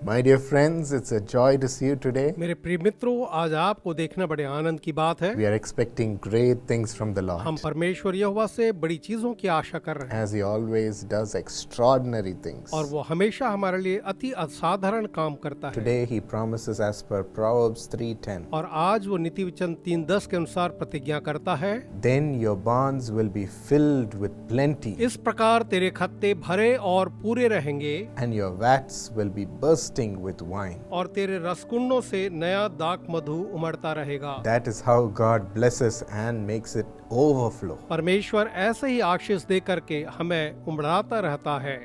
My dear friends, it's a joy to see you today. मेरे प्रिय मित्रों, आज आपको देखना बड़े आनंद की बात है। We are expecting great things from the हम Lord, परमेश्वर यहोवा से बड़ी चीजों की आशा कर रहे हैं as He always does extraordinary things. और वो हमेशा हमारे लिए अति असाधारण काम करता है। Today He promises as per Proverbs 3:10, और आज वो नीति वचन 3:10 के अनुसार प्रतिज्ञा करता है, then your barns will be filled with plenty, इस प्रकार तेरे खत्ते भरे और पूरे रहेंगे and your vats will be bursting with wine. और तेरे रसकुंडों से नया दाख मधु उमड़ता रहेगा। That is how God blesses and makes it overflow. परमेश्वर ऐसे ही आशीष दे करके हमें उमड़ाता रहता है।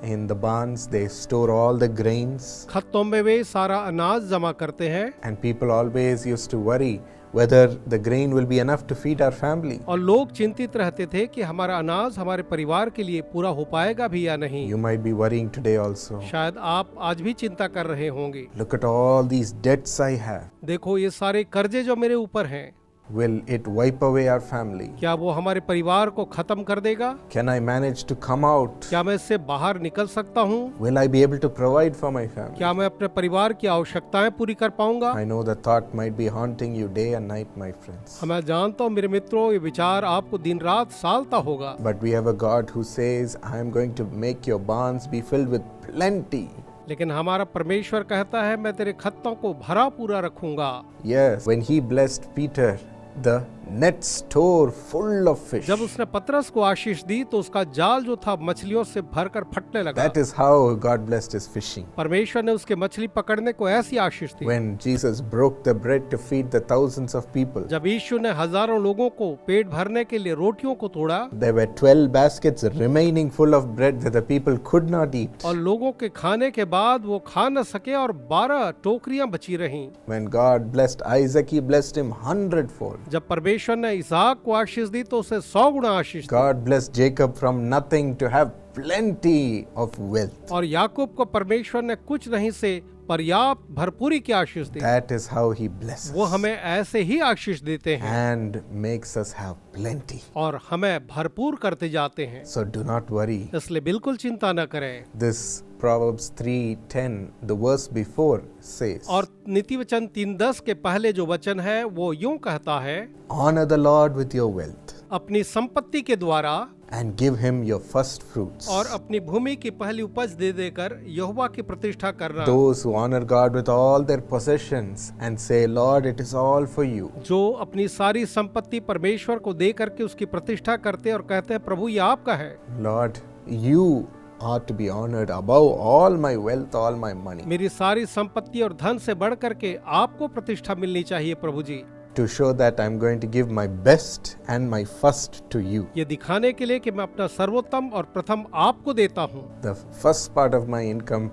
In the barns they store all the grains, खत्तों में वे सारा अनाज जमा करते हैं and people always used to worry whether the grain will be enough to feed our family. और लोग चिंतित रहते थे कि हमारा अनाज हमारे परिवार के लिए पूरा हो पाएगा भी या नहीं। You might be worrying today also. शायद आप आज भी चिंता कर रहे होंगे। Look at all these debts I have. देखो ये सारे कर्जे जो मेरे ऊपर हैं, Will it wipe away our family? क्या वो हमारे परिवार को खत्म कर देगा? Can I manage to come out? क्या मैं इससे बाहर निकल सकता हूँ? Will I be able to provide for my family? क्या मैं अपने परिवार की आवश्यकताएं पूरी कर पाऊंगा? I know the thought might be haunting you day and night, my friends. मैं जानता हूँ मेरे मित्रों, ये विचार आपको दिन रात सालता होगा। But we have a God who says, I am going to make your barns be filled with plenty. लेकिन हमारा परमेश्वर कहता है, मैं तेरे खत्तों को भरा पूरा रखूंगा। Yes, when he blessed Peter, the net store full of fish. जब उसने पतरस को आशीष दी तो उसका जाल जो था मछलियों से भरकर फटने लगा। That is how God blessed his fishing. परमेश्वर ने उसके मछली पकड़ने को ऐसी आशीष दी। When Jesus broke the bread to feed the thousands of people, जब यीशु ने हजारों लोगों को पेट भरने के लिए रोटियों को तोड़ा there were 12 baskets remaining full of bread that the people could not eat. और लोगों के खाने के बाद वो खा न सके और 12 टोकरियां बची रहीं। When God blessed Isaac, he blessed him 100-fold. जब परमेश्वर ने इसहाक को आशीष दी तो उसे 100 गुना आशीष दी। God blessed Jacob from nothing to have plenty of wealth. और याकूब को परमेश्वर ने कुछ नहीं से पर्याप्त भरपूरी की आशीष दी। That is how he blesses वो हमें ऐसे ही आशीष देते हैं and makes us have plenty. और हमें भरपूर करते जाते हैं। So do not worry. इसलिए बिल्कुल चिंता न करें। This Proverbs 3:10, the verse before says, और नीति वचन 3:10 के पहले जो वचन है वो यूं कहता है, honor the Lord with your wealth अपनी संपत्ति के द्वारा and give him your first fruits. और अपनी भूमि की पहली उपज दे देकर यहोवा की प्रतिष्ठा करना। Those who honor God with all their possessions and say, Lord, it is all for you. जो अपनी सारी संपत्ति परमेश्वर को दे करके उसकी प्रतिष्ठा करते और कहते हैं, प्रभु ये आपका है। Lord, you are to be honored above all my wealth, all my money. मेरी सारी संपत्ति और धन से बढ़ करके आपको प्रतिष्ठा मिलनी चाहिए प्रभु जी। To show that I'm going to give my best and my first to you. ये दिखाने के लिए कि मैं अपना सर्वोत्तम और प्रथम आपको देता हूँ। The first part of my income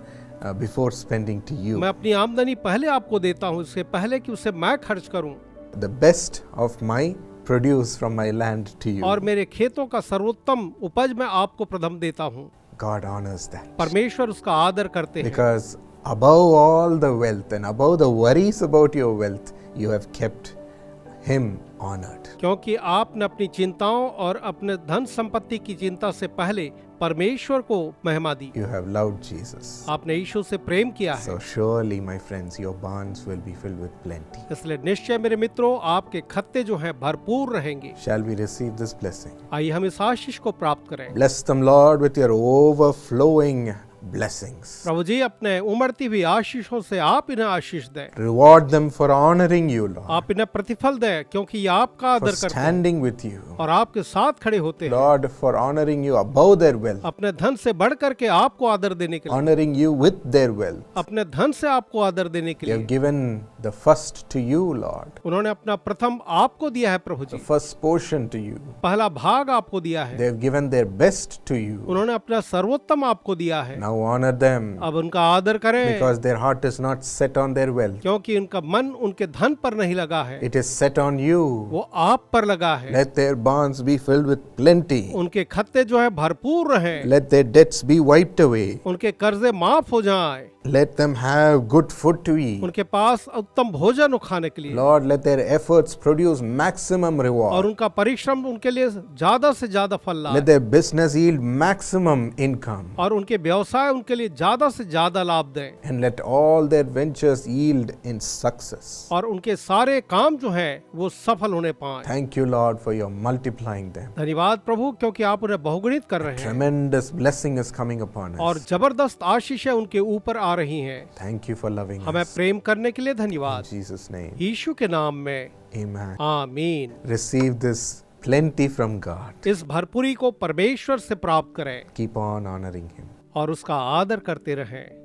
before spending to you. मैं अपनी आमदनी पहले आपको देता हूँ, इससे पहले कि उसे मैं खर्च करूँ। The best of my produce from my land to you. और मेरे खेतों का सर्वोत्तम उपज मैं आपको प्रथम देता हूँ। God honors that. परमेश्वर उसका आदर करते हैं। Because above all the wealth and above the worries about your wealth, you have kept him honored. क्योंकि आपने अपनी चिंताओं और अपने धन संपत्ति की चिंता से पहले परमेश्वर को महिमा दी। You have loved Jesus. आपने यीशु से प्रेम किया है। So surely, my friends, your barns will be filled with plenty. इसलिए निश्चय मेरे मित्रों, आपके खत्ते जो हैं भरपूर रहेंगे। Shall we receive this blessing? आइए हम इस आशीष को प्राप्त करें। Bless them, Lord, with your overflowing blessings. प्रभु जी, अपने उमड़ती हुई आशीषों से आप इन्हें आशीष दें। Reward them for honoring you, Lord, आप इन्हें प्रतिफल दें क्योंकि ये आपका for आदर करते हैं standing with you. और आपके साथ खड़े होते हैं। Lord, for honoring you above their wealth, अपने धन से बढ़ करके आपको आदर देने के लिए, honoring you with their wealth. अपने धन से आपको आदर देने के They have लिए given the first to you, Lord, उन्होंने अपना प्रथम आपको दिया है प्रभु the ji. first portion to you. पहला भाग आपको दिया है। They have given their best to you. उन्होंने अपना सर्वोत्तम आपको दिया है। Now honor them अब उनका आदर करें because their heart is not set on their wealth. क्योंकि उनका मन उनके धन पर नहीं लगा है, It is set on you. वो आप पर लगा है। Let their barns be filled with plenty. उनके खत्ते जो है भरपूर रहें, Let their debts be wiped away. उनके कर्जे माफ हो जाएं Let them have good food to eat. उनके पास उत्तम भोजन हो खाने के लिए, Lord, let their efforts produce maximum और reward. उनका परिश्रम उनके लिए ज्यादा से ज्यादा फल लाए, Let their business yield maximum income. और उनके व्यवसाय उनके लिए ज्यादा से ज्यादा लाभ दें, And let all their ventures yield in success. और उनके सारे काम जो हैं वो सफल होने पाएं। Thank you, Lord, for your multiplying them. धन्यवाद प्रभु, क्योंकि आप उन्हें बहुगुणित कर रहे हैं Tremendous blessing is coming upon और us. जबरदस्त आशीषें उनके ऊपर आ रही हैं। Thank you for loving हमें us. प्रेम करने के लिए In धन्यवाद, Jesus' name. यीशु के नाम में, Amen. आमीन। Receive this plenty from God. इस भरपूरी को परमेश्वर से प्राप्त करें Keep on honoring Him. और उसका आदर करते रहें।